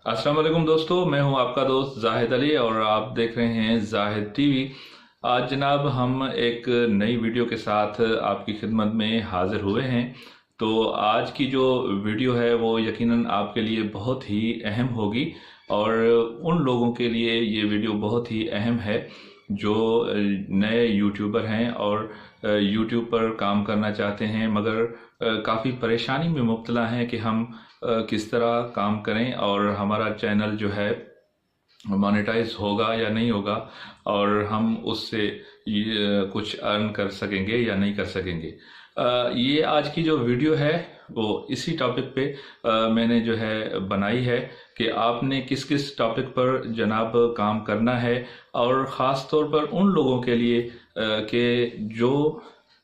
अस्सलाम वालेकुम दोस्तों, मैं हूं आपका दोस्त जाहिद अली और आप देख रहे हैं जाहिद टीवी। आज जनाब हम एक नई वीडियो के साथ आपकी खिदमत में हाजिर हुए हैं। तो आज की जो वीडियो है वो यकीनन आपके लिए बहुत ही अहम होगी और उन लोगों के लिए ये वीडियो बहुत ही अहम है जो नए यूट्यूबर हैं और यूट्यूब पर काम करना चाहते हैं मगर काफ़ी परेशानी में मुब्तला हैं कि हम किस तरह काम करें और हमारा चैनल जो है मोनेटाइज होगा या नहीं होगा और हम उससे कुछ अर्न कर सकेंगे या नहीं कर सकेंगे। ये आज की जो वीडियो है वो इसी टॉपिक पे मैंने जो है बनाई है कि आपने किस किस टॉपिक पर जनाब काम करना है और ख़ास तौर पर उन लोगों के लिए कि जो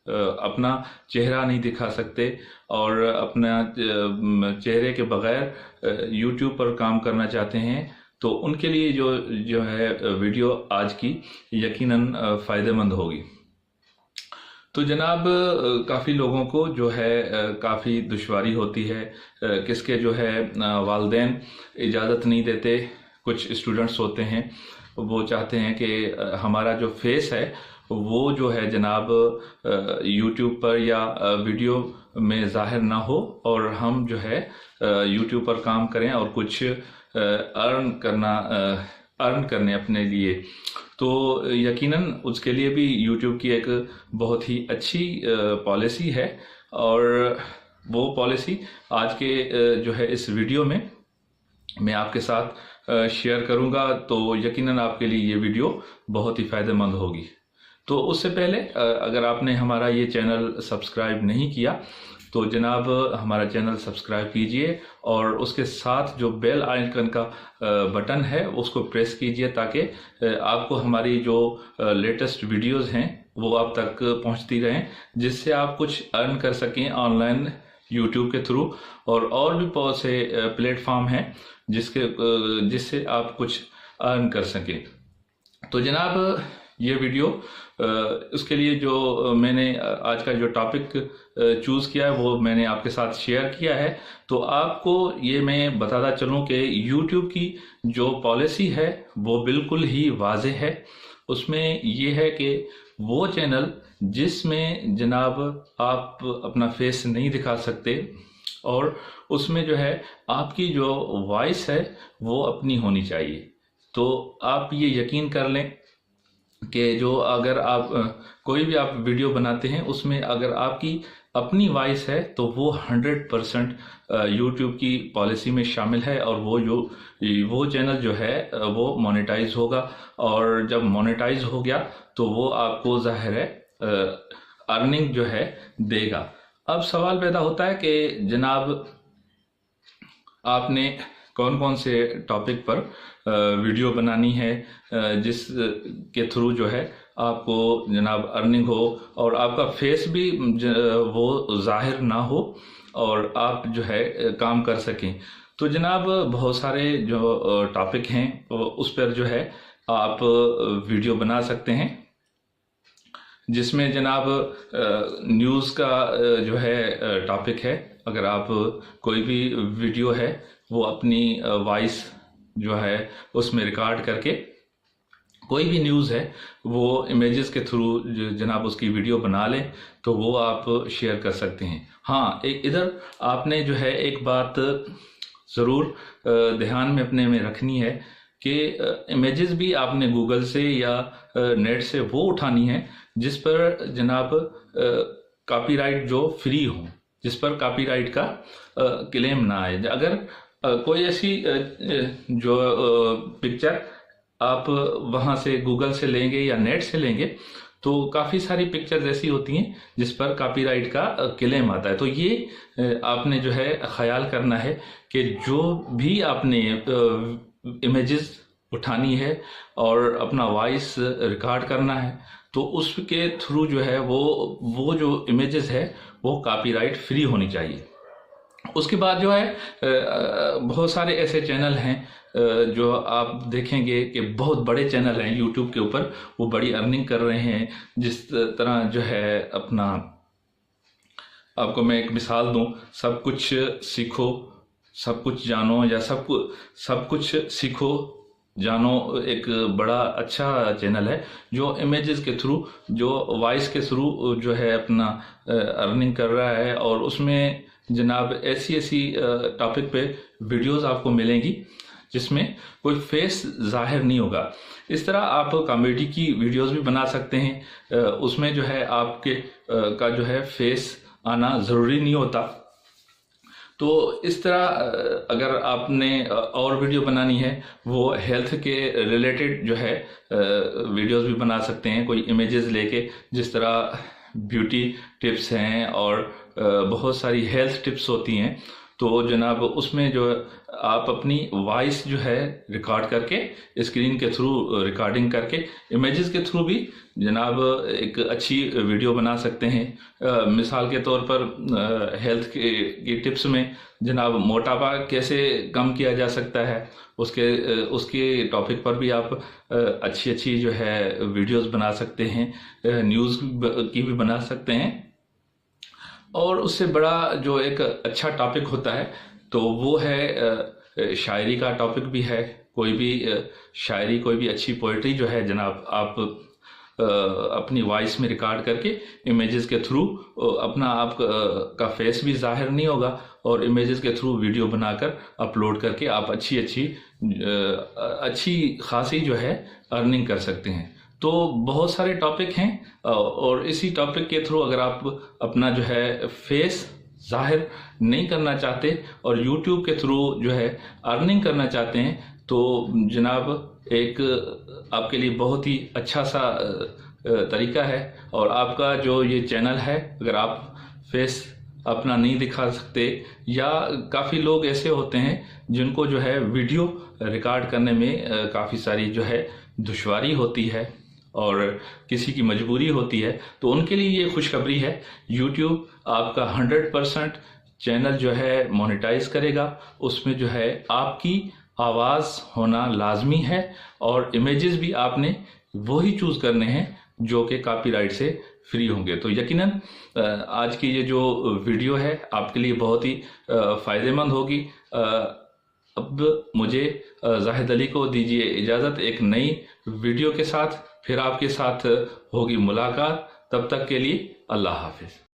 अपना चेहरा नहीं दिखा सकते और अपना चेहरे के बगैर यूट्यूब पर काम करना चाहते हैं, तो उनके लिए जो जो है वीडियो आज की यकीनन फ़ायदेमंद होगी। तो जनाब काफ़ी लोगों को जो है काफ़ी दुश्वारी होती है, किसके जो है वालिदैन इजाज़त नहीं देते। कुछ स्टूडेंट्स होते हैं वो चाहते हैं कि हमारा जो फेस है वो जो है जनाब यूट्यूब पर या वीडियो में ज़ाहिर ना हो और हम जो है यूट्यूब पर काम करें और कुछ अर्न करने अपने लिए। तो यकीनन उसके लिए भी यूट्यूब की एक बहुत ही अच्छी पॉलिसी है और वो पॉलिसी आज के जो है इस वीडियो में मैं आपके साथ शेयर करूंगा। तो यकीनन आपके लिए ये वीडियो बहुत ही फ़ायदेमंद होगी। तो उससे पहले अगर आपने हमारा ये चैनल सब्सक्राइब नहीं किया तो जनाब हमारा चैनल सब्सक्राइब कीजिए और उसके साथ जो बेल आइकन का बटन है उसको प्रेस कीजिए ताकि आपको हमारी जो लेटेस्ट वीडियोस हैं वो आप तक पहुंचती रहें, जिससे आप कुछ अर्न कर सकें ऑनलाइन यूट्यूब के थ्रू। और भी बहुत से प्लेटफॉर्म हैं जिससे आप कुछ अर्न कर सकें। तो जनाब ये वीडियो उसके लिए जो मैंने आज का जो टॉपिक चूज़ किया है वो मैंने आपके साथ शेयर किया है। तो आपको ये मैं बताता चलूँ कि YouTube की जो पॉलिसी है वो बिल्कुल ही वाज़ेह है। उसमें ये है कि वो चैनल जिसमें जनाब आप अपना फेस नहीं दिखा सकते और उसमें जो है आपकी जो वॉइस है वो अपनी होनी चाहिए। तो आप ये यकीन कर लें कि जो अगर आप कोई भी आप वीडियो बनाते हैं उसमें अगर आपकी अपनी वॉइस है तो वो 100% यूट्यूब की पॉलिसी में शामिल है और वो चैनल जो है वो मोनेटाइज होगा और जब मोनेटाइज हो गया तो वो आपको जाहिर है अर्निंग जो है देगा। अब सवाल पैदा होता है कि जनाब आपने कौन कौन से टॉपिक पर वीडियो बनानी है जिस के थ्रू जो है आपको जनाब अर्निंग हो और आपका फेस भी वो जाहिर ना हो और आप जो है काम कर सकें। तो जनाब बहुत सारे जो टॉपिक हैं उस पर जो है आप वीडियो बना सकते हैं, जिसमें जनाब न्यूज़ का जो है टॉपिक है। अगर आप कोई भी वीडियो है वो अपनी वॉइस जो है उसमें रिकॉर्ड करके कोई भी न्यूज़ है वो इमेजेस के थ्रू जनाब उसकी वीडियो बना लें तो वो आप शेयर कर सकते हैं। हाँ, इधर आपने जो है एक बात ज़रूर ध्यान में अपने में रखनी है कि इमेजेस भी आपने गूगल से या नेट से वो उठानी है जिस पर जनाब कॉपीराइट जो फ्री हो, जिस पर कॉपीराइट का क्लेम ना आए। अगर कोई ऐसी जो पिक्चर आप वहाँ से गूगल से लेंगे या नेट से लेंगे तो काफ़ी सारी पिक्चर्स ऐसी होती हैं जिस पर कॉपीराइट का क्लेम आता है। तो ये आपने जो है ख्याल करना है कि जो भी आपने इमेजेस उठानी है और अपना वॉइस रिकॉर्ड करना है तो उसके थ्रू जो है वो जो इमेजेस है वो कॉपीराइट फ्री होनी चाहिए। उसके बाद जो है बहुत सारे ऐसे चैनल हैं जो आप देखेंगे कि बहुत बड़े चैनल हैं यूट्यूब के ऊपर, वो बड़ी अर्निंग कर रहे हैं। जिस तरह जो है अपना, आपको मैं एक मिसाल दूं, सब कुछ सीखो सब कुछ जानो या सब कुछ सीखो जानो एक बड़ा अच्छा चैनल है जो इमेजेस के थ्रू, जो वॉइस के थ्रू जो है अपना अर्निंग कर रहा है। और उसमें जनाब ऐसी टॉपिक पे वीडियोस आपको मिलेंगी जिसमें कोई फेस जाहिर नहीं होगा। इस तरह आप कॉमेडी की वीडियोस भी बना सकते हैं, उसमें जो है आपके का जो है फेस आना ज़रूरी नहीं होता। तो इस तरह अगर आपने और वीडियो बनानी है, वो हेल्थ के रिलेटेड जो है वीडियोस भी बना सकते हैं, कोई इमेजेस लेके, जिस तरह ब्यूटी टिप्स हैं और बहुत सारी हेल्थ टिप्स होती हैं। तो जनाब उसमें जो आप अपनी वॉइस जो है रिकॉर्ड करके, स्क्रीन के थ्रू रिकॉर्डिंग करके, इमेजेस के थ्रू भी जनाब एक अच्छी वीडियो बना सकते हैं। मिसाल के तौर पर हेल्थ की टिप्स में जनाब मोटापा कैसे कम किया जा सकता है, उसके टॉपिक पर भी आप अच्छी जो है वीडियोस बना सकते हैं, न्यूज़ की भी बना सकते हैं। और उससे बड़ा जो एक अच्छा टॉपिक होता है तो वो है शायरी का टॉपिक भी है। कोई भी शायरी, कोई भी अच्छी पोइट्री जो है जनाब आप अपनी वॉइस में रिकॉर्ड करके इमेजेस के थ्रू, अपना आप का फेस भी जाहिर नहीं होगा और इमेजेस के थ्रू वीडियो बनाकर अपलोड करके आप अच्छी खासी जो है अर्निंग कर सकते हैं। तो बहुत सारे टॉपिक हैं और इसी टॉपिक के थ्रू अगर आप अपना जो है फेस जाहिर नहीं करना चाहते और यूट्यूब के थ्रू जो है अर्निंग करना चाहते हैं, तो जनाब एक आपके लिए बहुत ही अच्छा सा तरीका है। और आपका जो ये चैनल है, अगर आप फेस अपना नहीं दिखा सकते, या काफ़ी लोग ऐसे होते हैं जिनको जो है वीडियो रिकॉर्ड करने में काफ़ी सारी जो है दुश्वारी होती है और किसी की मजबूरी होती है, तो उनके लिए ये खुशखबरी है, यूट्यूब आपका 100% चैनल जो है मोनेटाइज करेगा। उसमें जो है आपकी आवाज़ होना लाजमी है और इमेजेस भी आपने वही चूज़ करने हैं जो कि कॉपीराइट से फ्री होंगे। तो यकीनन आज की ये जो वीडियो है आपके लिए बहुत ही फ़ायदेमंद होगी। अब मुझे जाहिद अली को दीजिए इजाज़त, एक नई वीडियो के साथ फिर आपके साथ होगी मुलाकात। तब तक के लिए अल्लाह हाफिज़।